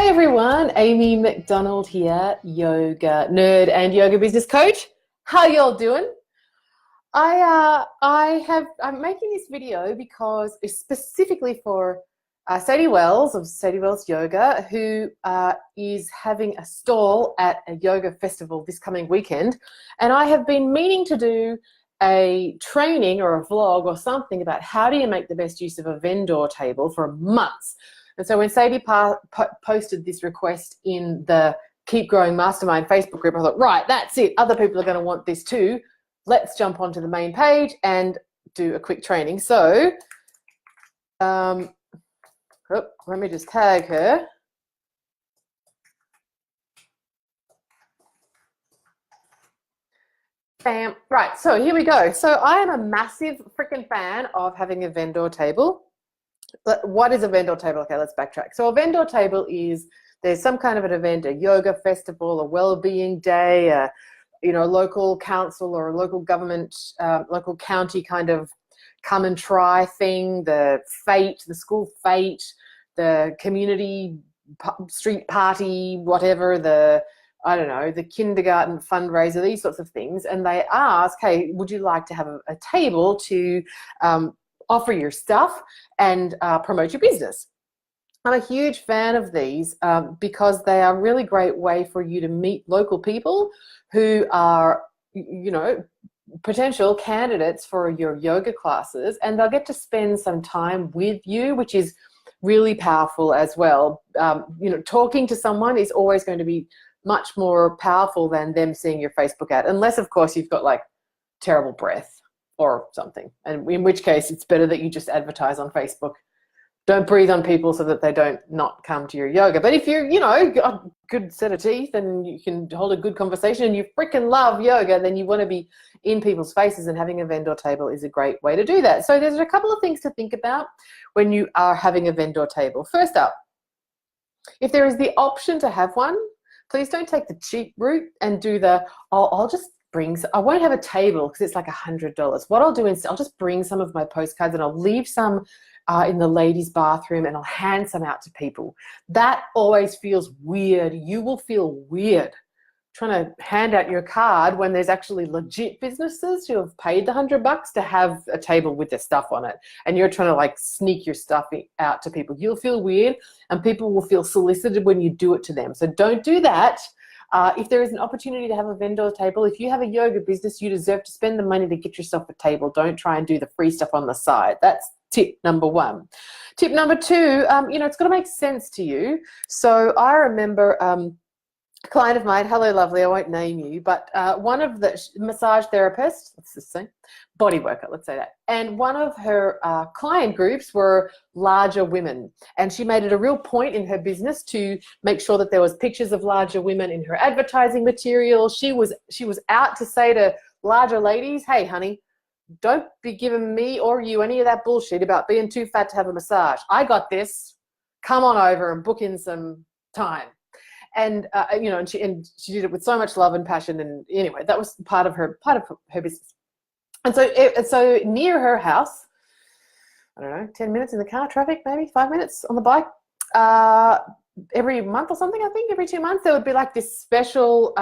Hey everyone, Amy McDonald here, yoga nerd and yoga business coach. How y'all doing? I'm making this video because it's specifically for Sadie Wells of Sadie Wells Yoga, who is having a stall at a yoga festival this coming weekend. And I have been meaning to do a training or a vlog or something about how do you make the best use of a vendor table for months. And so when Sadie posted this request in the Keep Growing Mastermind Facebook group, I thought, right, that's it. Other people are going to want this too. Let's jump onto the main page and do a quick training. So let me just tag her. Bam. Right, so here we go. So I am a massive freaking fan of having a vendor table. But what is a vendor table? Okay, let's backtrack. So a vendor table is, there's some kind of an event, a yoga festival, a well-being day, a local council or a local government, local county kind of come and try thing, the fete, the school fete, the community street party, whatever, the kindergarten fundraiser, these sorts of things. And they ask, hey, would you like to have a table to offer your stuff and promote your business? I'm a huge fan of these because they are a really great way for you to meet local people who are, potential candidates for your yoga classes, and they'll get to spend some time with you, which is really powerful as well. Talking to someone is always going to be much more powerful than them seeing your Facebook ad, unless, of course, you've got like terrible breath or something, and in which case it's better that you just advertise on Facebook. Don't breathe on people so that they don't not come to your yoga. But if you're, got a good set of teeth and you can hold a good conversation and you freaking love yoga, then you want to be in people's faces, and having a vendor table is a great way to do that. So there's a couple of things to think about when you are having a vendor table. First up, if there is the option to have one, please don't take the cheap route and do the, I won't have a table because it's like $100. What I'll do is I'll just bring some of my postcards and I'll leave some in the ladies' bathroom and I'll hand some out to people. That always feels weird. You will feel weird trying to hand out your card when there's actually legit businesses who have paid the $100 to have a table with their stuff on it, and you're trying to like sneak your stuff out to people. You'll feel weird and people will feel solicited when you do it to them. So don't do that. If there is an opportunity to have a vendor table, if you have a yoga business, you deserve to spend the money to get yourself a table. Don't try and do the free stuff on the side. That's tip number one. Tip number two, it's got to make sense to you. So I remember a client of mine, hello lovely, I won't name you, but one of the massage therapists, let's just say, body worker, let's say that, and one of her client groups were larger women, and she made it a real point in her business to make sure that there was pictures of larger women in her advertising material. She was out to say to larger ladies, hey honey, don't be giving me or you any of that bullshit about being too fat to have a massage. I got this. Come on over and book in some time. And and she did it with so much love and passion. And anyway, that was part of her business. And so near her house, I don't know, 10 minutes in the car traffic, maybe 5 minutes on the bike. Every month or something, I think every 2 months, there would be like this special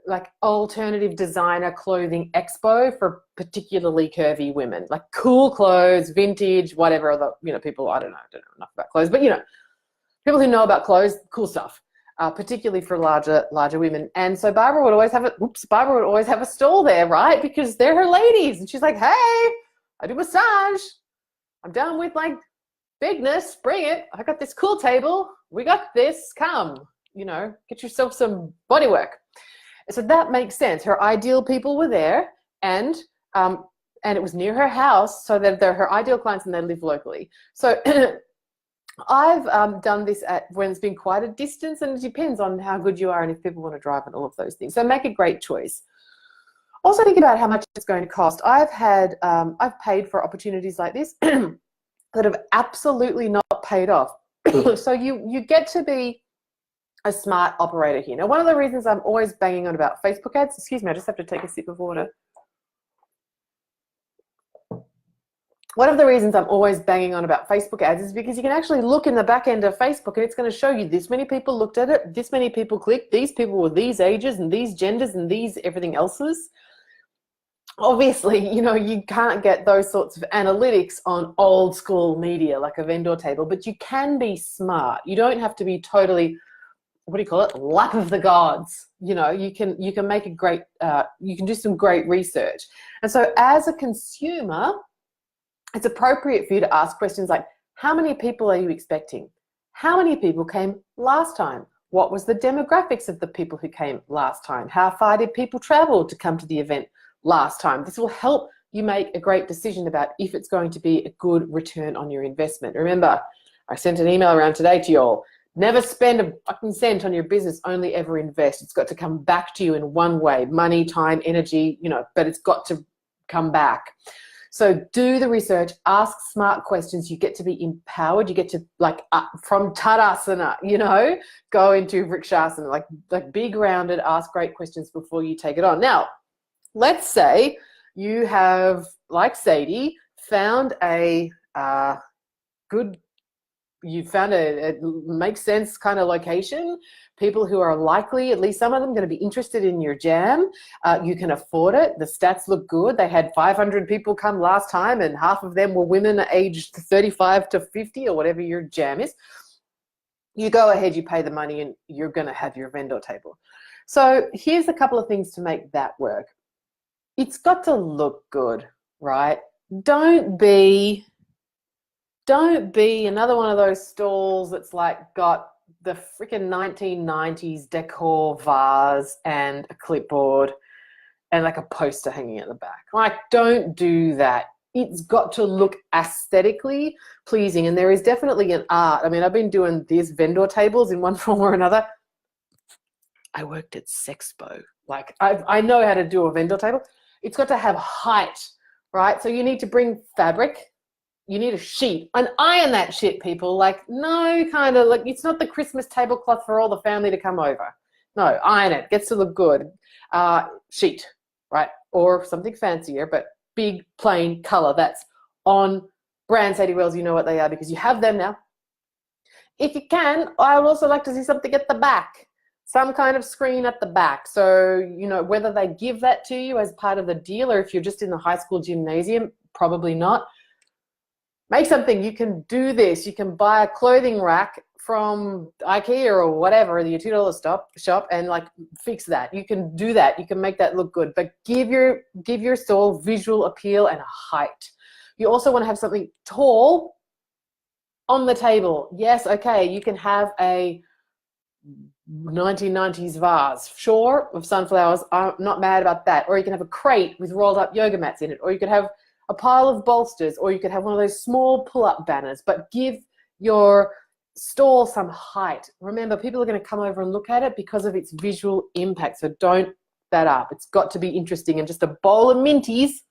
like alternative designer clothing expo for particularly curvy women, like cool clothes, vintage, whatever. People, I don't know enough about clothes, but people who know about clothes, cool stuff. Particularly for larger women. And so Barbara would always have a stall there, right? Because they're her ladies. And she's like, hey, I do massage. I'm down with like bigness. Bring it. I got this cool table. We got this. Come, get yourself some body work. So that makes sense. Her ideal people were there, and it was near her house, so that they're her ideal clients and they live locally. So I've done this when it's been quite a distance, and it depends on how good you are and if people want to drive and all of those things. So make a great choice. Also think about how much it's going to cost. I've paid for opportunities like this that have absolutely not paid off. So you get to be a smart operator here. Now, one of the reasons I'm always banging on about Facebook ads, excuse me, I just have to take a sip of water. one of the reasons I'm always banging on about Facebook ads is because you can actually look in the back end of Facebook and it's going to show you this many people looked at it, this many people clicked, these people were these ages and these genders and these everything else's. Obviously, you know, you can't get those sorts of analytics on old school media like a vendor table, but you can be smart. You don't have to be totally, what do you call it, lap of the gods. You know, you can make a great, you can do some great research. And so as a consumer, it's appropriate for you to ask questions like, how many people are you expecting? How many people came last time? What was the demographics of the people who came last time? How far did people travel to come to the event last time? This will help you make a great decision about if it's going to be a good return on your investment. Remember, I sent an email around today to you all. Never spend a fucking cent on your business, only ever invest. It's got to come back to you in one way, money, time, energy, you know, but it's got to come back. So do the research, ask smart questions. You get to be empowered. You get to, like, from Tadasana, you know, go into Vrikshasana, like be grounded, ask great questions before you take it on. Now, let's say you have, like Sadie, found a makes sense kind of location, people who are likely, at least some of them, going to be interested in your jam. You can afford it. The stats look good. They had 500 people come last time and half of them were women aged 35 to 50 or whatever your jam is. You go ahead, you pay the money, and you're going to have your vendor table. So here's a couple of things to make that work. It's got to look good, right? Don't be another one of those stalls that's like got the freaking 1990s decor vase and a clipboard and like a poster hanging at the back. Like, don't do that. It's got to look aesthetically pleasing, and there is definitely an art. I mean, I've been doing these vendor tables in one form or another. I worked at Sexpo. Like, I know how to do a vendor table. It's got to have height, right? So you need to bring fabric. You need a sheet and iron that shit, people. Like, no, kind of like, it's not the Christmas tablecloth for all the family to come over. No, iron it, gets to look good. Sheet, right? Or something fancier, but big, plain color that's on brand. Sadie Wells, you know what they are because you have them now. If you can, I would also like to see something at the back, some kind of screen at the back. So, you know, whether they give that to you as part of the deal or if you're just in the high school gymnasium, probably not. Make something. You can do this. You can buy a clothing rack from IKEA or whatever, the $2 shop, and like fix that. You can do that. You can make that look good, but give your stall visual appeal and height. You also want to have something tall on the table. Yes, okay, you can have a 1990s vase, sure, of sunflowers. I'm not mad about that. Or you can have a crate with rolled up yoga mats in it, or you could have a pile of bolsters, or you could have one of those small pull-up banners, but give your stall some height. Remember, people are going to come over and look at it because of its visual impact, so don't that up. It's got to be interesting, and just a bowl of minties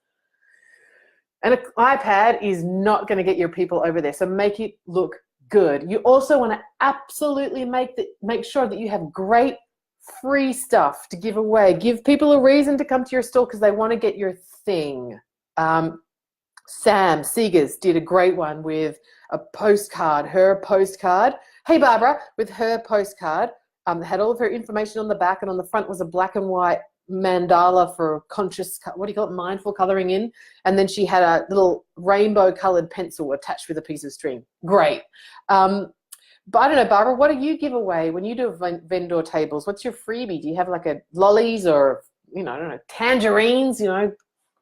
and an iPad is not going to get your people over there, so make it look good. You also want to absolutely make sure that you have great free stuff to give away. Give people a reason to come to your store because they want to get your thing. Sam Seegers did a great one with a postcard, her postcard. Hey, Barbara, with her postcard, had all of her information on the back, and on the front was a black and white mandala for conscious, what do you call it, mindful coloring in. And then she had a little rainbow colored pencil attached with a piece of string. Great. But I don't know, Barbara, what do you give away when you do vendor tables? What's your freebie? Do you have like a lollies or, you know, I don't know, tangerines, you know,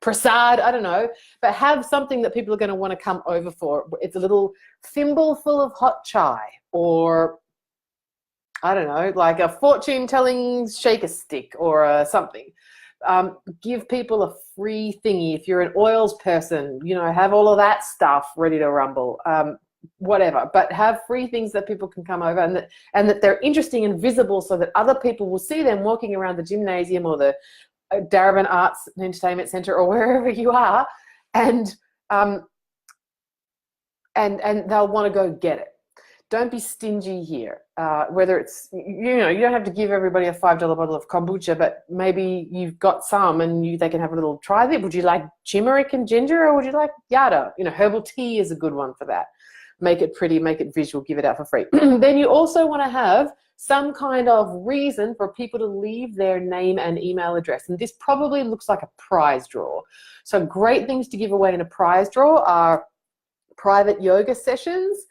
prasad, I don't know, but have something that people are going to want to come over for. It's a little thimble full of hot chai, or I don't know, like a fortune-telling shaker stick or something. Give people a free thingy. If you're an oils person, you know, have all of that stuff ready to rumble, whatever. But have free things that people can come over and that they're interesting and visible so that other people will see them walking around the gymnasium or the Darabin Arts and Entertainment Centre or wherever you are, and they'll want to go get it. don't be stingy here. Whether it's, you know, you don't have to give everybody a $5 bottle of kombucha, but maybe you've got some and they can have a little try of it. Would you like turmeric and ginger, or would you like yada? You know, herbal tea is a good one for that. Make it pretty, make it visual, give it out for free. Then you also want to have some kind of reason for people to leave their name and email address. And this probably looks like a prize draw. So great things to give away in a prize draw are private yoga sessions.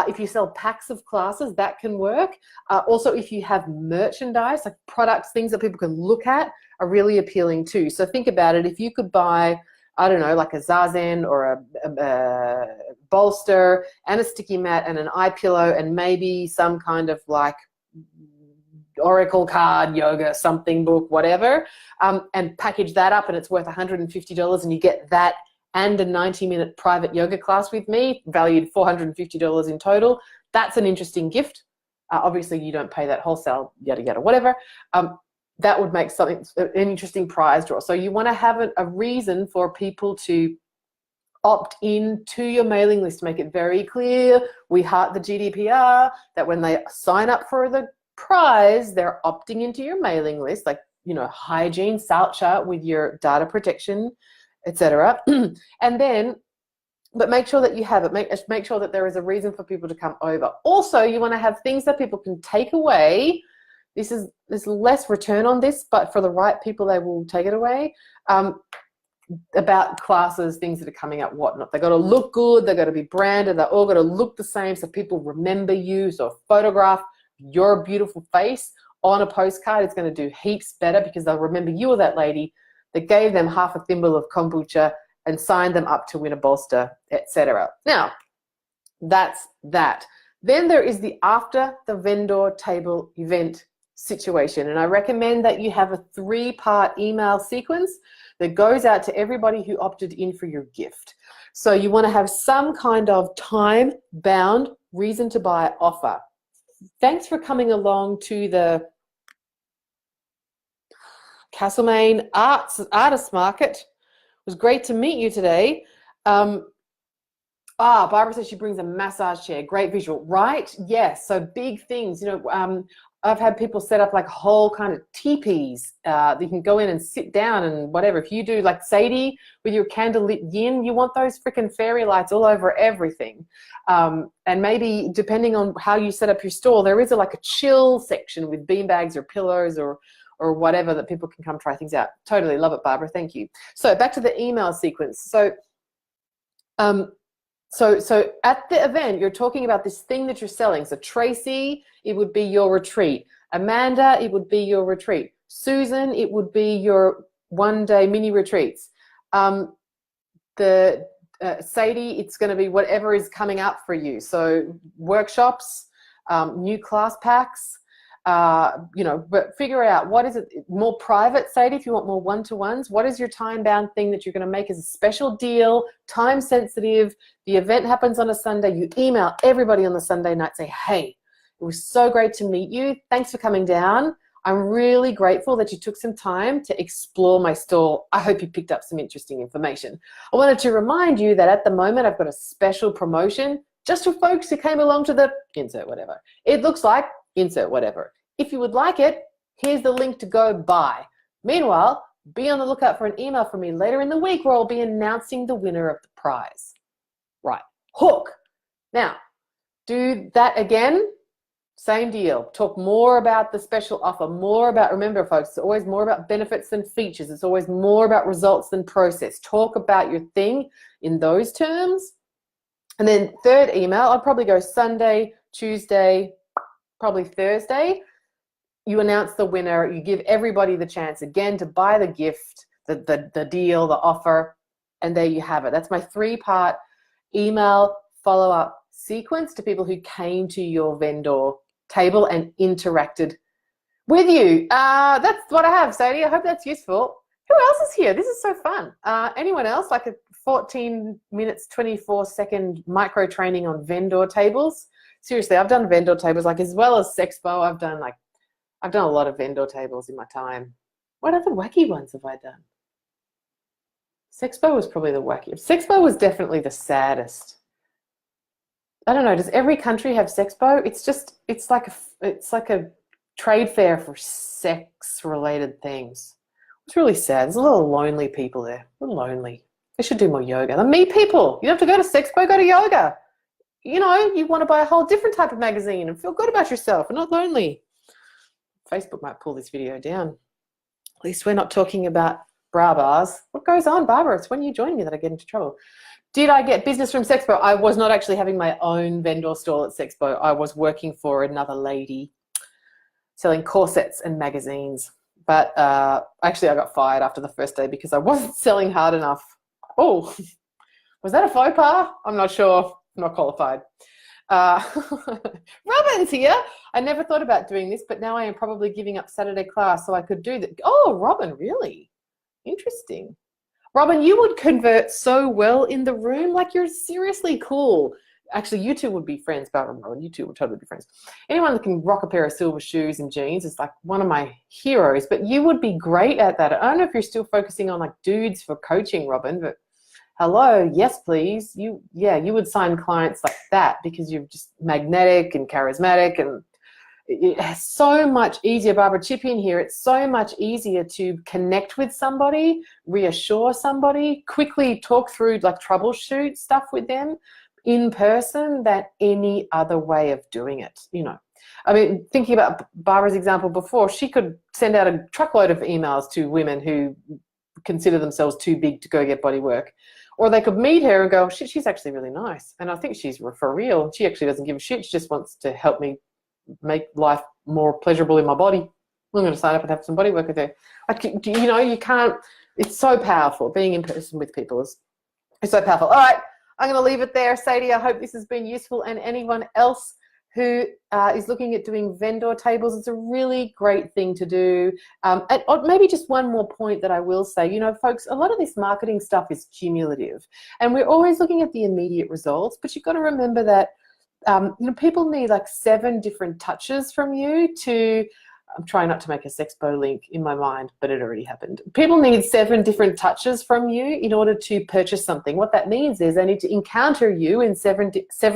If you sell packs of classes, that can work. Also, if you have merchandise, like products, things that people can look at, are really appealing too. So think about it. If you could buy, I don't know, like a zazen or a bolster and a sticky mat and an eye pillow and maybe some kind of like oracle card, yoga, something book, whatever, and package that up and it's worth $150 and you get that and a 90-minute private yoga class with me, valued $450 in total. That's an interesting gift. Obviously, you don't pay that wholesale, yada, yada, whatever. That would make something, an interesting prize draw. So you want to have a reason for people to opt in to your mailing list, to make it very clear, we heart the GDPR, that when they sign up for the prize, they're opting into your mailing list, like, you know, hygiene, salt chart with your data protection, etc. And then, but make sure that you have it. Make sure that there is a reason for people to come over. Also, you want to have things that people can take away. There's less return on this, but for the right people, they will take it away. About classes, things that are coming up, whatnot. They've got to look good. They've got to be branded. They've all got to look the same so people remember you. So photograph your beautiful face on a postcard. It's going to do heaps better because they'll remember you or that lady that gave them half a thimble of kombucha and signed them up to win a bolster, etc. Now, that's that. Then there is the after the vendor table event situation, and I recommend that you have a 3-part email sequence that goes out to everybody who opted in for your gift. So you want to have some kind of time-bound reason to buy offer. Thanks for coming along to the Castlemaine Artist Market. It was great to meet you today. Barbara says she brings a massage chair. Great visual, right? Yes, so big things. You know, I've had people set up like whole kind of teepees. You can go in and sit down and whatever. If you do like Sadie with your candlelit yin, you want those freaking fairy lights all over everything. And maybe depending on how you set up your store, there is like a chill section with beanbags or pillows or whatever that people can come try things out. Totally love it, Barbara. Thank you. So back to the email sequence. So at the event, you're talking about this thing that you're selling. So Tracy, it would be your retreat. Amanda, it would be your retreat. Susan, it would be your one-day mini retreats. Sadie, it's going to be whatever is coming up for you. So workshops, new class packs, you know, but figure out what is it more private, Sadie, if you want more one-to-ones. What is your time-bound thing that you're going to make as a special deal, time-sensitive? The event happens on a Sunday. You email everybody on the Sunday night, say, hey, it was so great to meet you. Thanks for coming down. I'm really grateful that you took some time to explore my stall. I hope you picked up some interesting information. I wanted to remind you that at the moment I've got a special promotion just for folks who came along to the insert whatever. It looks like insert whatever. If you would like it, here's the link to go buy. Meanwhile, be on the lookout for an email from me later in the week where I'll be announcing the winner of the prize. Right, hook. Now, do that again. Same deal. Talk more about the special offer, more about, remember folks, it's always more about benefits than features. It's always more about results than process. Talk about your thing in those terms. And then third email, I'll probably go Sunday, Tuesday, probably Thursday. You announce the winner. You give everybody the chance again to buy the gift, the deal, the offer, and there you have it. That's my 3-part email follow-up sequence to people who came to your vendor table and interacted with you. That's what I have, Sadie. I hope that's useful. Who else is here? This is so fun. Anyone else? Like a 14 minutes, 24-second micro training on vendor tables? Seriously, I've done vendor tables, like as well as Sexpo. I've done a lot of vendor tables in my time. What other wacky ones have I done? Sexpo was probably the wackiest. Sexpo was definitely the saddest. I don't know, does every country have Sexpo? It's like a trade fair for sex-related things. It's really sad. There's a lot of lonely people there. A little lonely. They should do more yoga. They meet people. You don't have to go to Sexpo, go to yoga. You know, you want to buy a whole different type of magazine and feel good about yourself and not lonely. Facebook might pull this video down. At least we're not talking about bra bars. What goes on, Barbara? It's when you join me that I get into trouble. Did I get business from Sexpo? I was not actually having my own vendor stall at Sexpo. I was working for another lady selling corsets and magazines. But actually I got fired after the first day because I wasn't selling hard enough. Oh, was that a faux pas? I'm not sure. I'm not qualified. Robyn's here. I never thought about doing this, but now I am probably giving up Saturday class so I could do that. Oh, Robyn, really? Interesting. Robyn, you would convert so well in the room. Like, you're seriously cool. Actually, you two would be friends, Barbara and Robyn. You two would totally be friends. Anyone that can rock a pair of silver shoes and jeans is like one of my heroes, but you would be great at that. I don't know if you're still focusing on like dudes for coaching, Robyn, but hello, yes, please. You would sign clients like that because you're just magnetic and charismatic, and it's so much easier. Barbara, chip in here. It's so much easier to connect with somebody, reassure somebody, quickly talk through, like troubleshoot stuff with them in person than any other way of doing it. You know, I mean, thinking about Barbara's example before, she could send out a truckload of emails to women who consider themselves too big to go get body work. Or they could meet her and go, shit, she's actually really nice. And I think she's for real. She actually doesn't give a shit. She just wants to help me make life more pleasurable in my body. I'm going to sign up and have some body work with her. Like, you know, you can't, it's so powerful. Being in person with people is so powerful. All right, I'm going to leave it there. Sadie, I hope this has been useful. And anyone else who is looking at doing vendor tables, it's a really great thing to do. And maybe just one more point that I will say, you know, folks, a lot of this marketing stuff is cumulative, and we're always looking at the immediate results, but you've got to remember that, you know, people need like 7 different touches from you to, I'm trying not to make a Sexpo link in my mind, but it already happened. People need 7 different touches from you in order to purchase something. What that means is they need to encounter you in 7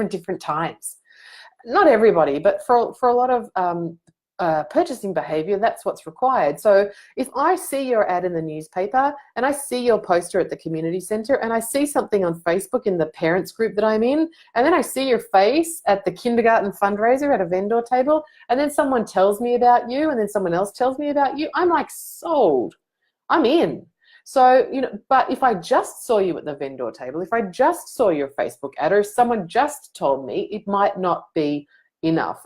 different times. Not everybody, but for a lot of purchasing behavior, that's what's required. So if I see your ad in the newspaper and I see your poster at the community center and I see something on Facebook in the parents group that I'm in, and then I see your face at the kindergarten fundraiser at a vendor table, and then someone tells me about you and then someone else tells me about you, I'm like sold. I'm in. So, you know, but if I just saw you at the vendor table, if I just saw your Facebook ad, or someone just told me, it might not be enough.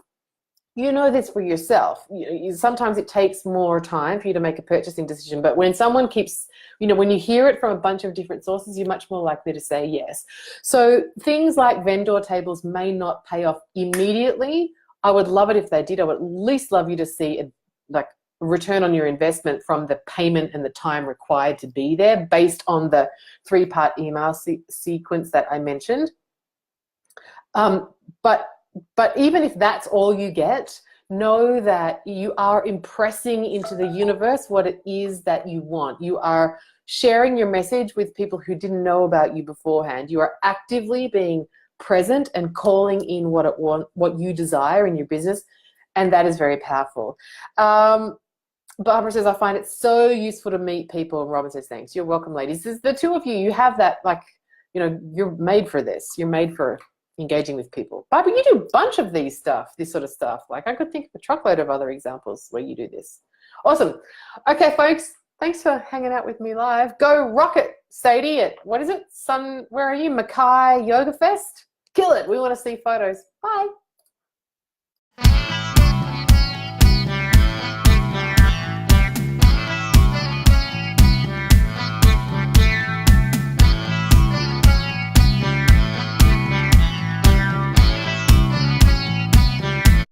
You know this for yourself. Sometimes it takes more time for you to make a purchasing decision, but when someone keeps, you know, when you hear it from a bunch of different sources, you're much more likely to say yes. So things like vendor tables may not pay off immediately. I would love it if they did. I would at least love you to see like return on your investment from the payment and the time required to be there based on the 3-part email sequence that I mentioned. But even if that's all you get, know that you are impressing into the universe what it is that you want. You are sharing your message with people who didn't know about you beforehand. You are actively being present and calling in what you desire in your business, and that is very powerful. Barbara says, I find it so useful to meet people. And Robyn says, thanks. You're welcome, ladies. The 2 of you have that, like, you know, you're made for this. You're made for engaging with people. Barbara, you do a bunch of this sort of stuff. Like, I could think of a truckload of other examples where you do this. Awesome. Okay, folks, thanks for hanging out with me live. Go rock it, Sadie, at, what is it? Where are you? Mackay Yoga Fest? Kill it. We want to see photos. Bye.